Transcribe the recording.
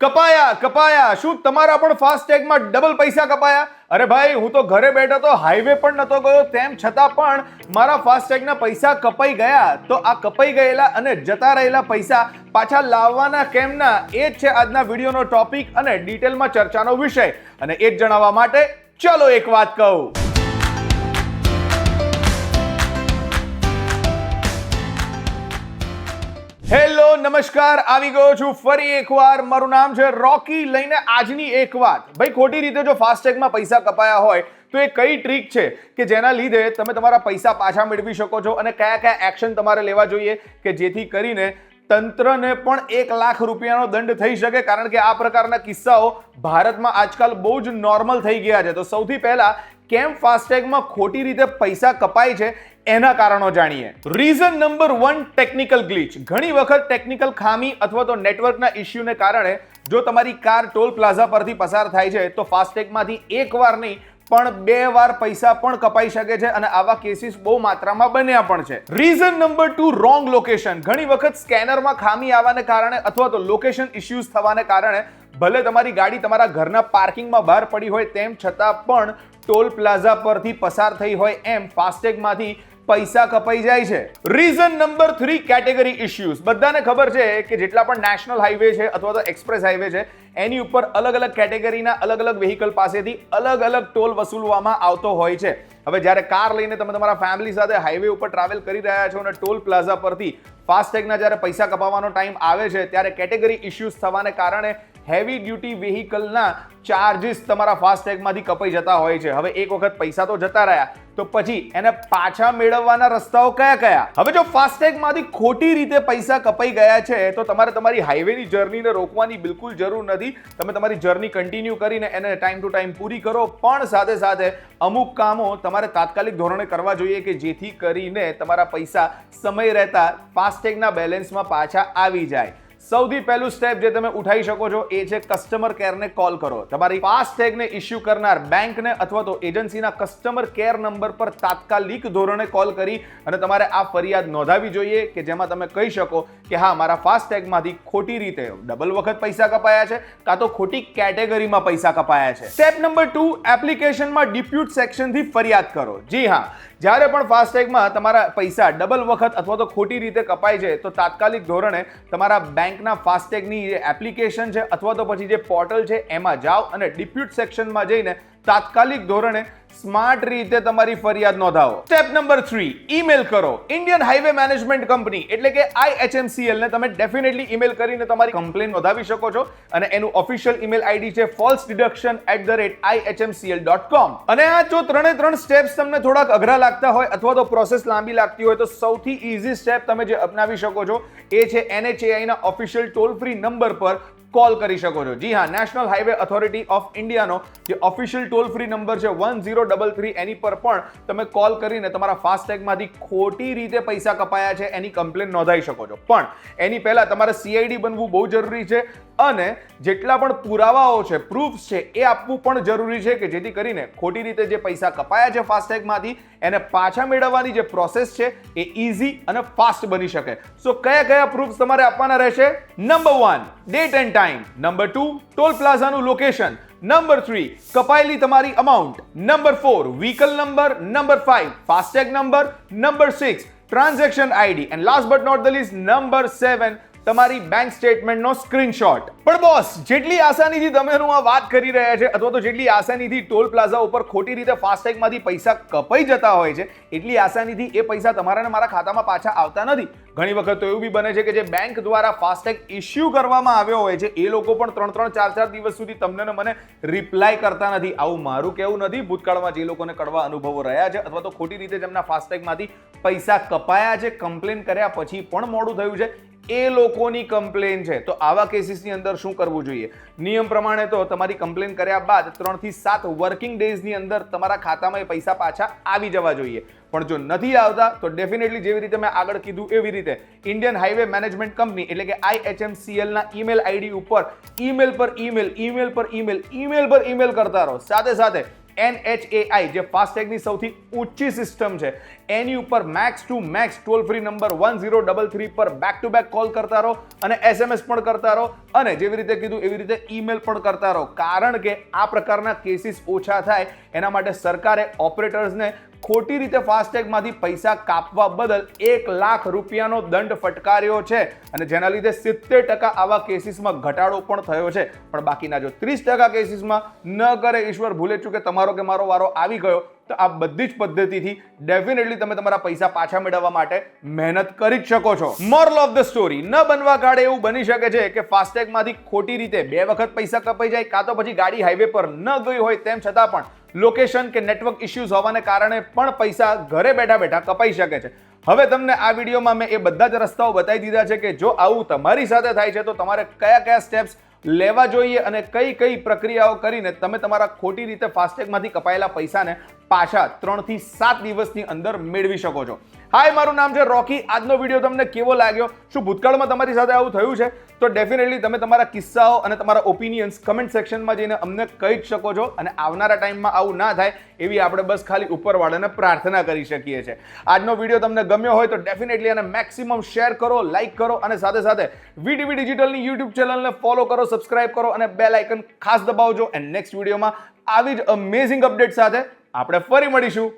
કપાયા શું તમારા પણ ફાસ્ટેગમાં ડબલ પૈસા કપાયા? અરે ભાઈ, હું તો ઘરે બેઠો તો હાઈવે પણ નતો ગયો, તેમ છતાં પણ મારા ફાસ્ટેગના પૈસા કપાઈ ગયા. તો આ કપાઈ ગયેલા અને જતા રહેલા પૈસા પાછા લાવવાના કેમના, એ જ છે આજના વિડીયોનો ટોપિક અને ડિટેલમાં ચર્ચાનો વિષય. અને એ જ જણાવવા માટે ચલો એક વાત કહું. હેલો નમસ્કાર, આવી ગયો છું ફરી એકવાર. મારું નામ છે રોકી. લઈને આજની એક વાત. ભાઈ, ખોટી રીતે જો ફાસ્ટેગમાં પૈસા કપાયા હોય તો એ કઈ ટ્રીક છે કે જેના લીધે તમે તમારા પૈસા પાછા મેળવી શકો છો, અને કયા કયા એક્શન તમારે લેવા જોઈએ કે જેથી કરીને તંત્રને પણ 1 લાખ રૂપિયાનો દંડ થઈ શકે. કારણ કે આ પ્રકારના કિસ્સાઓ ભારતમાં આજકાલ બહુ જ નોર્મલ થઈ ગયા છે. તો સૌથી પહેલા કેમ ફાસ્ટેગમાં ખોટી રીતે પૈસા કપાય છે એના કારણો જાણીએ. Reason number 1, technical glitch. ઘણી વખત ટેકનિકલ ખામી અથવા તો નેટવર્કના ઇશ્યુને કારણે જો તમારી કાર ટોલ પ્લાઝા પરથી પસાર થાય છે તો ફાસ્ટેગમાંથી એકવાર નહીં પણ 2 વાર પૈસા પણ કપાઈ શકે છે, અને આવા કેસીસ બહુ માત્રામાં બન્યા પણ છે. Reason number 2, wrong location. ઘણી વખત સ્કેનરમાં ખામી આવવાને કારણે અથવા તો લોકેશન ઇશ્યુઝ થવાને કારણે ભલે તમારી ગાડી તમારા ઘરના પાર્કિંગમાં બહાર પડી હોય તેમ છતાં પણ ટોલ પ્લાઝા પરથી પસાર થઈ હોય એમ ફાસ્ટેગમાંથી પૈસા કપાઈ જાય છે. Reason number 3, category issues. બધાને ખબર છે કે જેટલા પણ નેશનલ હાઈવે છે અથવા તો એક્સપ્રેસ હાઈવે છે એની ઉપર અલગ અલગ કેટેગરીના અલગ અલગ વ્હીકલ પાસેથી અલગ અલગ ટોલ વસૂલવામાં આવતો હોય છે. હવે જ્યારે કાર લઈને તમે તમારા ફેમિલી સાથે હાઈવે ઉપર ટ્રાવેલ કરી રહ્યા છો અને ટોલ પ્લાઝા પરથી ફાસ્ટેગના જ્યારે પૈસા કપાવવાનો ટાઈમ આવે છે ત્યારે કેટેગરી ઇશ્યુઝ થવાને કારણે હેવી ડ્યુટી વ્હીકલના ચાર્જીસ તમારા ફાસ્ટેગમાંથી કપાઈ જતા હોય છે. હવે એક વખત પૈસા તો જતા રહ્યા તો પછી એને પાછા મેળવવાના રસ્તાઓ કયા કયા? હવે જો ફાસ્ટેગમાંથી ખોટી રીતે પૈસા કપાઈ ગયા છે તો તમારે તમારી હાઈવેની જર્નીને રોકવાની બિલકુલ જરૂર નથી. તમે તમારી જર્ની કન્ટિન્યુ કરીને એને ટાઈમ ટુ ટાઈમ પૂરી કરો, પણ સાથે સાથે અમુક કામો તમારે તાત્કાલિક ધોરણે કરવા જોઈએ કે જેથી કરીને તમારા પૈસા સમય રહેતા ફાસ્ટેગના બેલેન્સમાં પાછા આવી જાય. સૌથી પહેલું સ્ટેપ જે તમે ઉઠાવી શકો છો એ છે કસ્ટમર કેરને કોલ કરો. તમારી ફાસ્ટેગને ઇશ્યુ કરનાર બેંકને અથવા તો એજન્સીના કસ્ટમર કેર નંબર પર તાત્કાલિક ધોરણે કોલ કરી અને તમારે આ ફરિયાદ નોંધાવી જોઈએ કે જેમાં તમે કહી શકો કે હા, મારા ફાસ્ટેગમાંથી ખોટી રીતે ડબલ વખત પૈસા કપાયા છે કાં તો ખોટી કેટેગરીમાં પૈસા કપાયા છે. સ્ટેપ નંબર 2, એપ્લિકેશનમાં ડિસ્પ્યુટ સેક્શનથી ફરિયાદ કરો. જી હા, જ્યારે પણ ફાસ્ટેગમાં તમારા પૈસા ડબલ વખત અથવા તો ખોટી રીતે કપાય છે તો તાત્કાલિક ધોરણે તમારા બેંકના ફાસ્ટેગની જે એપ્લિકેશન છે અથવા તો પછી જે પોર્ટલ છે એમાં જાઓ અને ડિસ્પ્યુટ સેક્શનમાં જઈને તાત્કાલિક ધોરણે સ્માર્ટ રીતે તમારી ફરિયાદ નોંધાવો. સ્ટેપ નંબર 3, ઈમેલ કરો. ઇન્ડિયન હાઈવે મેનેજમેન્ટ કંપની એટલે કે IHMCL ને તમે ડેફિનેટલી ઈમેલ કરીને તમારી કમ્પ્લેન નોંધાવી શકો છો, અને એનું ઓફિશિયલ ઈમેલ આઈડી છે falsededuction@ihmcl.com. અને આ જો 3 સ્ટેપ્સ તમને થોડાક અઘરા લાગતા હોય અથવા તો પ્રોસેસ લાંબી લાગતી હોય તો સૌથી ઈઝી સ્ટેપ તમે જે અપનાવી શકો છો એ છે NHAI ના ઓફિશિયલ ટોલ ફ્રી નંબર પર કોલ કરી શકો છો. જી હા, નેશનલ હાઈવે ઓથોરિટી ઓફ ઇન્ડિયાનો જે ઓફિશિયલ ટોલ ફ્રી નંબર છે 1033, એની પર પણ તમે કોલ કરીને તમારા ફાસ્ટેગમાંથી ખોટી રીતે પૈસા કપાયા છે એની કમ્પ્લેન નોંધાવી શકો છો. પણ એની પહેલા તમારે CID બનવું બહુ જરૂરી છે, અને જેટલા પણ પુરાવાઓ છે, પ્રૂફ્સ છે, એ આપવું પણ જરૂરી છે કે જેથી કરીને ખોટી રીતે જે પૈસા કપાયા છે ફાસ્ટેગમાંથી એને પાછા મેળવવાની જે પ્રોસેસ છે એ ઈઝી અને ફાસ્ટ બની શકે. સો કયા કયા પ્રૂફ્સ તમારે આપવાના રહેશે? Number 1, date and time. Number 2, toll પ્લાઝાનું લોકેશન. નંબર 3, કપાયેલી તમારી amount. Number 4, vehicle number. Number 5, FASTag number. Number 6, transaction ID. And last but not the least, number 7, તમારી બેંક સ્ટેટમેન્ટનો સ્ક્રીનશોટ. પણ બોસ, જેટલી આસાનીથી તમે આ વાત કરી રહ્યા છે અથવા તો જેટલી આસાનીથી ટોલ પ્લાઝા ઉપર ખોટી રીતે ફાસ્ટેગમાંથી પૈસા કપાઈ જતા હોય છે એટલી આસાનીથી એ પૈસા તમારા ને મારા ખાતામાં પાછા આવતા નથી. ઘણી વખત તો એવું બી બને છે કે જે બેંક દ્વારા ફાસ્ટેગ ઇશ્યુ કરવામાં આવ્યો હોય છે એ લોકો પણ 3-3, 4-4 દિવસ સુધી તમને ને મને રિપ્લાય કરતા નથી. આવું મારું કહેવું નથી. ભૂતકાળમાં જે લોકોને કડવા અનુભવો રહ્યા છે અથવા તો ખોટી રીતે જેમના ફાસ્ટેગમાંથી પૈસા કપાયા છે, કમ્પ્લેન કર્યા પછી પણ મોડું થયું છે, એ લોકોની કમ્પ્લેન છે. તો આવા કેસીસની અંદર શું કરવું જોઈએ? નિયમ પ્રમાણે તો તમારી કમ્પ્લેન કર્યા બાદ 3 થી 7 વર્કિંગ ડેઝની અંદર તમારા ખાતામાં એ પૈસા પાછા આવી જવા જોઈએ. પણ જો નથી આવતા તો ડેફિનેટલી જેવી રીતે મેં આગળ કીધું એવી રીતે ઇન્ડિયન હાઈવે મેનેજમેન્ટ કંપની એટલે કે IHMCL ના ઈમેલ આઈડી ઉપર ઈમેલ પર ઈમેલ કરતા રહો. સાથે સાથે NHAI જે ફાસ્ટેગની સૌથી ઊંચી સિસ્ટમ છે એની ઉપર max to max toll free number 1033 પર બેક ટુ બેક કોલ કરતા રહો અને SMS પણ કરતા રહો અને જેવી રીતે કીધું એવી રીતે ઈમેલ પણ કરતા રહો, કારણ કે આ પ્રકારના કેસીસ ઓછા થાય એના માટે સરકારે ઓપરેટર્સને ખોટી રીતે ફાસ્ટેગમાંથી પૈસા કાપવા બદલ 1 લાખ રૂપિયાનો દંડ ફટકાર્યો છે અને જેના લીધે 70% આવા કેસીસમાં ઘટાડો પણ થયો છે. પણ બાકીના જો 30% કેસીસમાં ન કરે ઈશ્વર ભૂલે ચૂકે તમારો કે મારો વારો આવી ગયો તો આ બધી જ પદ્ધતિથી ડેફિનેટલી તમે તમારા પૈસા પાછા મેળવવા માટે મહેનત કરી જ શકો છો. મોરલ ઓફ ધ સ્ટોરી, ન બનવા કાળે એવું બની શકે છે કે ફાસ્ટેગમાંથી ખોટી રીતે 2 વખત પૈસા કપાઈ જાય, કાં તો પછી ગાડી હાઈવે પર ન ગઈ હોય તેમ છતાં પણ લોકેશન કે નેટવર્ક ઇશ્યુઝ હોવાને કારણે પણ પૈસા ઘરે બેઠા બેઠા કપાઈ શકે છે. હવે તમને આ વિડીયોમાં મેં એ બધા જ રસ્તાઓ બતાવી દીધા છે કે જો આવું તમારી સાથે થાય છે તો તમારે કયા કયા સ્ટેપ્સ લેવા જોઈએ અને કઈ કઈ પ્રક્રિયાઓ કરીને તમે તમારા ખોટી રીતે ફાસ્ટેગમાંથી કપાયેલા પૈસાને પાછા 3 થી 7 દિવસની અંદર મેળવી શકો છો. હાય, મારું નામ છે રોકી. આજનો વિડીયો તમને કેવો લાગ્યો? શું ભૂતકાળમાં તમારી સાથે આવું થયું છે? તો ડેફિનેટલી તમે તમારા કિસ્સાઓ અને તમારા ઓપિનિયન્સ કમેન્ટ સેક્શનમાં જઈને અમને કહી જ શકો છો અને આવનારા ટાઈમમાં આવું ના થાય એવી આપણે બસ ખાલી ઉપરવાળાને પ્રાર્થના કરી શકીએ છીએ. આજનો વિડીયો તમને ગમ્યો હોય તો ડેફિનેટલી આને મેક્સિમમ શેર કરો, લાઈક કરો અને સાથે સાથે VTV ડિજિટલની યુટ્યુબ ચેનલને ફોલો કરો, સબસ્ક્રાઇબ કરો અને બેલ આઇકન ખાસ દબાવજો. એન્ડ નેક્સ્ટ વિડીયોમાં આવી જ અમેઝિંગ અપડેટ સાથે આપણે ફરી મળીશું.